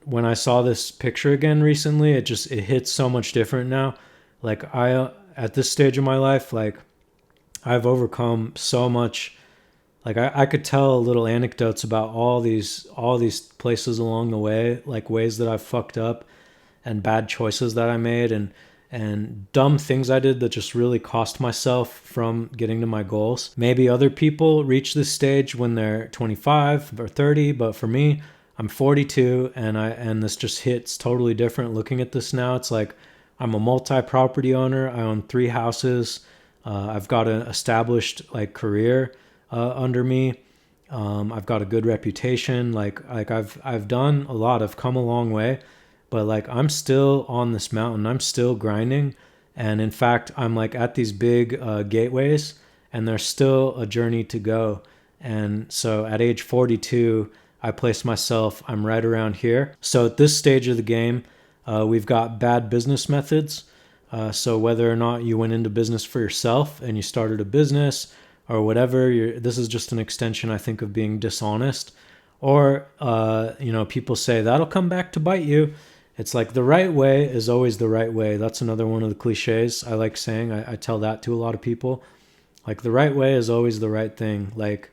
when I saw this picture again recently, it hits so much different now. Like I at this stage of my life, like I've overcome so much. Like I could tell little anecdotes about all these places along the way, like ways that I've fucked up and bad choices that I made, and dumb things I did that just really cost myself from getting to my goals. Maybe other people reach this stage when they're 25 or 30, but for me, I'm 42, and this just hits totally different looking at this now. It's like I'm a multi-property owner. I own 3 houses. I've got an established like career under me. I've got a good reputation. Like I've done a lot. I've come a long way, but like I'm still on this mountain. I'm still grinding, and in fact, I'm like at these big gateways, and there's still a journey to go. And so at age 42, I place myself. I'm right around here. So at this stage of the game, we've got bad business methods. So whether or not you went into business for yourself and you started a business or whatever, this is just an extension, I think, of being dishonest. Or, people say that'll come back to bite you. It's like the right way is always the right way. That's another one of the cliches I like saying. I tell that to a lot of people. Like the right way is always the right thing. Like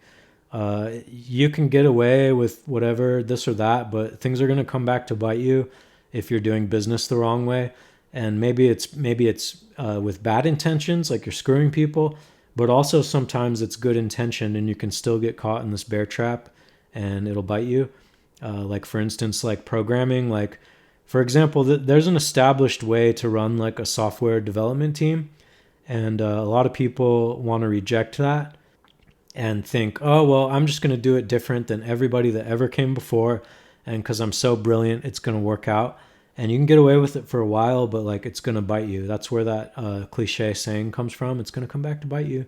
you can get away with whatever, this or that, but things are going to come back to bite you if you're doing business the wrong way. And maybe it's with bad intentions, like you're screwing people, but also sometimes it's good intention and you can still get caught in this bear trap and it'll bite you. Like for instance, like programming, like for example, there's an established way to run like a software development team. And a lot of people want to reject that and think, oh, well, I'm just going to do it different than everybody that ever came before. And because I'm so brilliant, it's going to work out. And you can get away with it for a while, but like it's going to bite you. That's where that cliche saying comes from. It's going to come back to bite you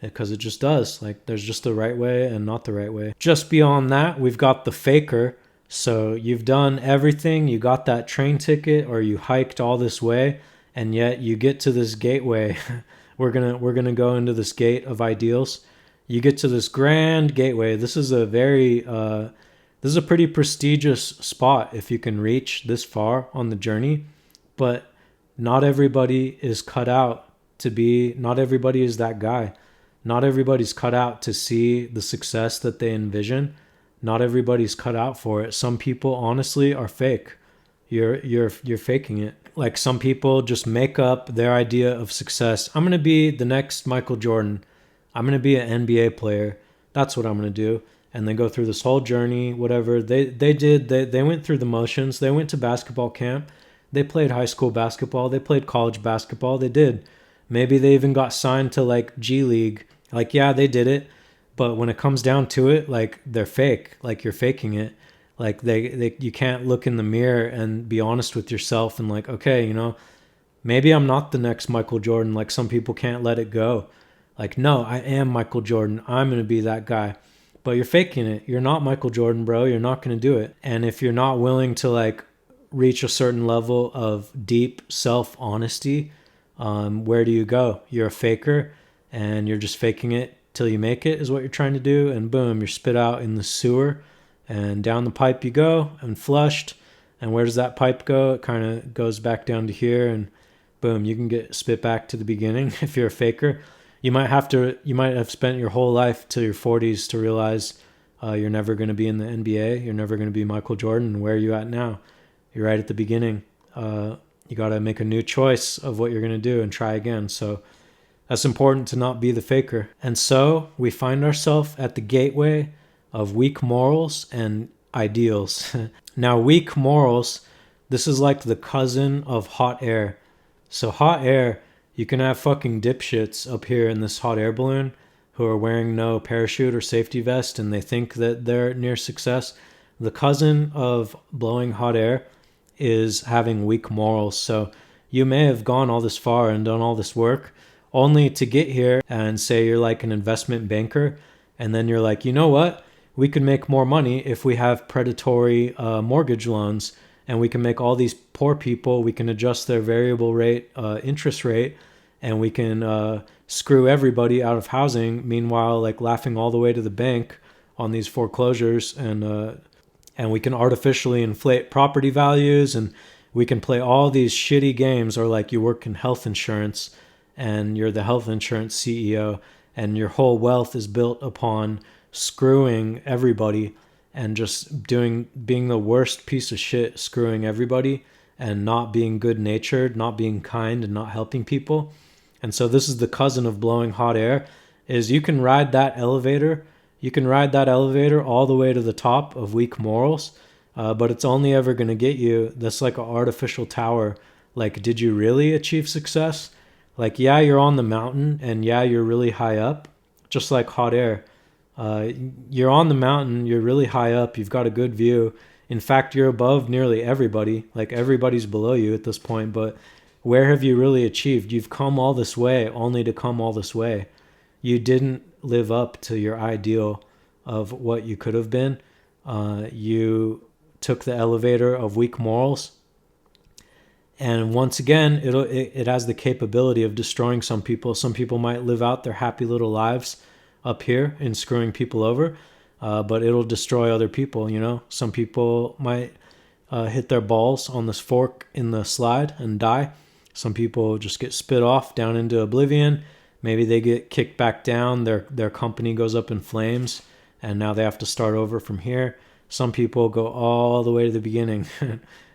because it just does. Like there's just the right way and not the right way. Just beyond that, we've got the faker. So you've done everything. You got that train ticket or you hiked all this way, and yet you get to this gateway. we're gonna go into this gate of ideals. You get to this grand gateway. This is a pretty prestigious spot if you can reach this far on the journey, but not everybody is cut out to be, not everybody is that guy. Not everybody's cut out to see the success that they envision. Not everybody's cut out for it. Some people honestly are fake. You're faking it. Like some people just make up their idea of success. I'm going to be the next Michael Jordan. I'm going to be an NBA player. That's what I'm going to do. And they go through this whole journey, whatever. They went through the motions. They went to basketball camp. They played high school basketball. They played college basketball. They did. Maybe they even got signed to like G League. Like, yeah, they did it. But when it comes down to it, like they're fake. Like you're faking it. Like you can't look in the mirror and be honest with yourself and like, okay, maybe I'm not the next Michael Jordan. Like some people can't let it go. Like, no, I am Michael Jordan. I'm going to be that guy. But you're faking it. You're not Michael Jordan, bro. You're not going to do it. And if you're not willing to like reach a certain level of deep self-honesty, where do you go? You're a faker and you're just faking it till you make it is what you're trying to do. And boom, you're spit out in the sewer and down the pipe you go and flushed. And where does that pipe go? It kind of goes back down to here and boom, you can get spit back to the beginning if you're a faker. You might have spent your whole life till your 40s to realize you're never going to be in the NBA. You're never going to be Michael Jordan. And where are you at now? You're right at the beginning. You got to make a new choice of what you're going to do and try again. So that's important to not be the faker. And so we find ourselves at the gateway of weak morals and ideals. Now, weak morals, this is like the cousin of hot air. So hot air, you can have fucking dipshits up here in this hot air balloon who are wearing no parachute or safety vest and they think that they're near success. The cousin of blowing hot air is having weak morals. So You may have gone all this far and done all this work only to get here and say you're like an investment banker. And then you're like, you know what? We could make more money if we have predatory mortgage loans, and we can make all these poor people, we can adjust their variable rate interest rate, and we can screw everybody out of housing. Meanwhile, like laughing all the way to the bank on these foreclosures, and we can artificially inflate property values, and we can play all these shitty games. Or like you work in health insurance and you're the health insurance CEO, and your whole wealth is built upon screwing everybody and just being the worst piece of shit, screwing everybody, and not being good natured, not being kind, and not helping people. And so this is the cousin of blowing hot air, is you can ride that elevator all the way to the top of weak morals, but it's only ever going to get you this like an artificial tower. Like, did you really achieve success? Like, yeah, you're on the mountain, and yeah, you're really high up, just like hot air. You're on the mountain, you're really high up, you've got a good view. In fact, you're above nearly everybody. Like, everybody's below you at this point, but where have you really achieved? You've come all this way only to come all this way. You didn't live up to your ideal of what you could have been. You took the elevator of weak morals. And once again, it has the capability of destroying some people. Some people might live out their happy little lives up here in screwing people over, but it'll destroy other people. You know, some people might hit their balls on this fork in the slide and die. Some people just get spit off down into oblivion. Maybe they get kicked back down. Their company goes up in flames, and now they have to start over from here. Some people go all the way to the beginning.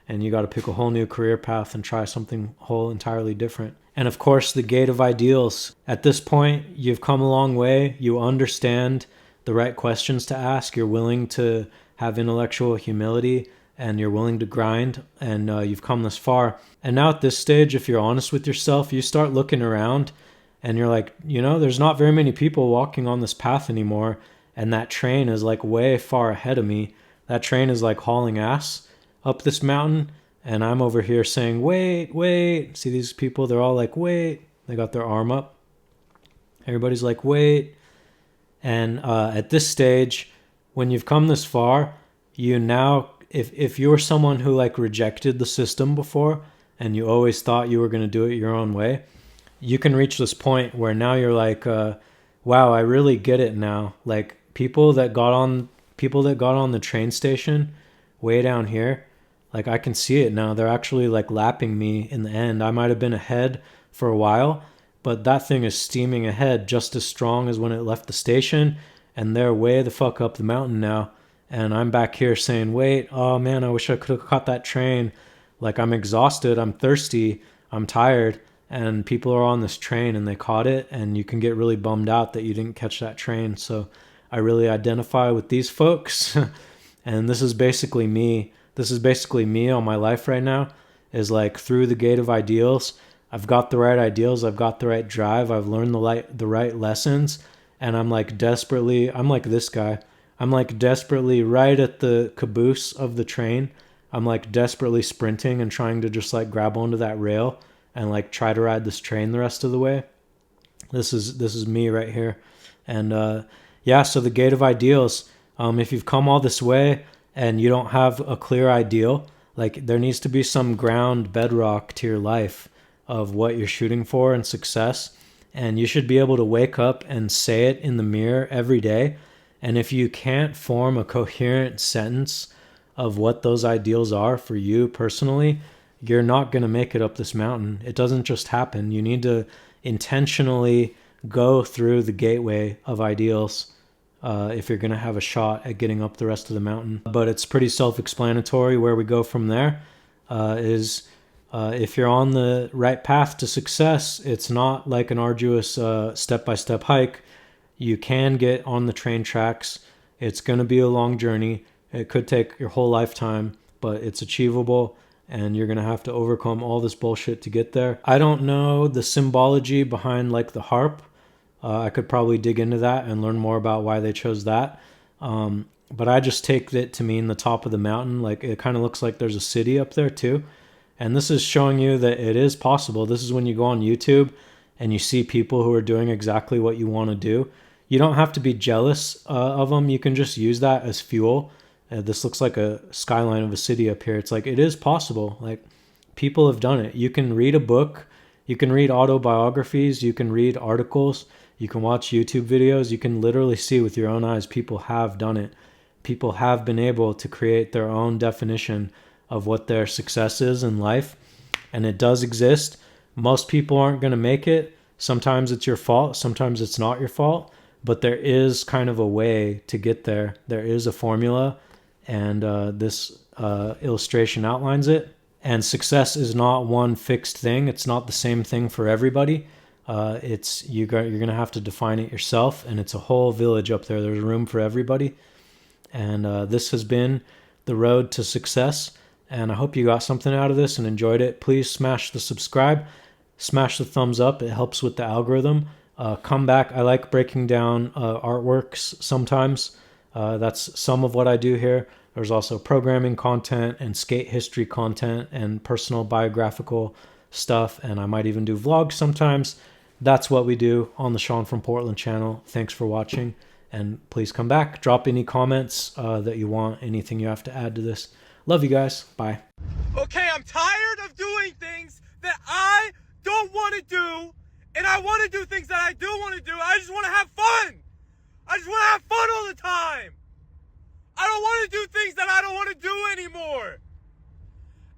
And you got to pick a whole new career path and try something whole entirely different. And of course, the gate of ideals. At this point, you've come a long way. You understand the right questions to ask. You're willing to have intellectual humility, and you're willing to grind, and you've come this far. And now at this stage, if you're honest with yourself, you start looking around, and you're like, you know, there's not very many people walking on this path anymore, and that train is like way far ahead of me. That train is like hauling ass up this mountain, and I'm over here saying, wait. See these people? They're all like, wait. They got their arm up. Everybody's like, wait. And at this stage, when you've come this far, you now, if you're someone who like rejected the system before, and you always thought you were going to do it your own way, you can reach this point where now you're like, wow, I really get it now. Like, people that got on the train station way down here, like, I can see it now. They're actually like lapping me in the end. I might have been ahead for a while, but that thing is steaming ahead just as strong as when it left the station, and they're way the fuck up the mountain now. And I'm back here saying, wait, oh man, I wish I could have caught that train. Like, I'm exhausted, I'm thirsty, I'm tired, and people are on this train and they caught it, and you can get really bummed out that you didn't catch that train. So I really identify with these folks. And this is basically me. This is basically me on my life right now, is like through the gate of ideals. I've got the right ideals. I've got the right drive. I've learned the right lessons. And I'm like this guy. I'm like desperately right at the caboose of the train. I'm like desperately sprinting and trying to just like grab onto that rail and like try to ride this train the rest of the way. This is me right here. And yeah, so the gate of ideals. If you've come all this way and you don't have a clear ideal, like, there needs to be some ground bedrock to your life of what you're shooting for and success. And you should be able to wake up and say it in the mirror every day. And if you can't form a coherent sentence of what those ideals are for you personally, you're not going to make it up this mountain. It doesn't just happen. You need to intentionally go through the gateway of ideals if you're going to have a shot at getting up the rest of the mountain. But it's pretty self-explanatory where we go from there. If you're on the right path to success, it's not like an arduous step-by-step hike. You can get on the train tracks. It's going to be a long journey. It could take your whole lifetime, but it's achievable, and you're going to have to overcome all this bullshit to get there. I don't know the symbology behind like the harp. I could probably dig into that and learn more about why they chose that. But I just take it to mean the top of the mountain. Like, it kind of looks like there's a city up there too. And this is showing you that it is possible. This is when you go on YouTube and you see people who are doing exactly what you want to do. You don't have to be jealous of them. You can just use that as fuel. This looks like a skyline of a city up here. It's like, it is possible. Like, people have done it. You can read a book, you can read autobiographies, you can read articles, you can watch YouTube videos. You can literally see with your own eyes people have done it. People have been able to create their own definition of what their success is in life, and it does exist. Most people aren't going to make it. Sometimes it's your fault, sometimes it's not your fault, but there is kind of a way to get there. There is a formula, and this illustration outlines it. And success is not one fixed thing. It's not the same thing for everybody. You're going to have to define it yourself, and it's a whole village up there. There's room for everybody. And this has been the road to success. And I hope you got something out of this and enjoyed it. Please smash the subscribe, smash the thumbs up. It helps with the algorithm. Come back. I like breaking down artworks sometimes. That's some of what I do here. There's also programming content and skate history content and personal biographical stuff. And I might even do vlogs sometimes. That's what we do on the Sean from Portland channel. Thanks for watching. And please come back. Drop any comments that you want, anything you have to add to this. Love you guys. Bye. Okay, I'm tired of doing things that I don't want to do, and I want to do things that I do want to do. I just want to have fun. I just want to have fun all the time. I don't want to do things that I don't want to do anymore.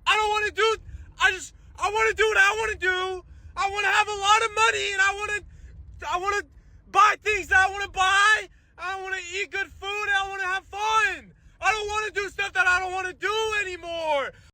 I don't want to do, I want to do what I want to do. I want to have a lot of money, and I want to buy things that I want to buy. I want to eat good food, and I want to have fun. I don't want to do stuff that I don't want to do anymore.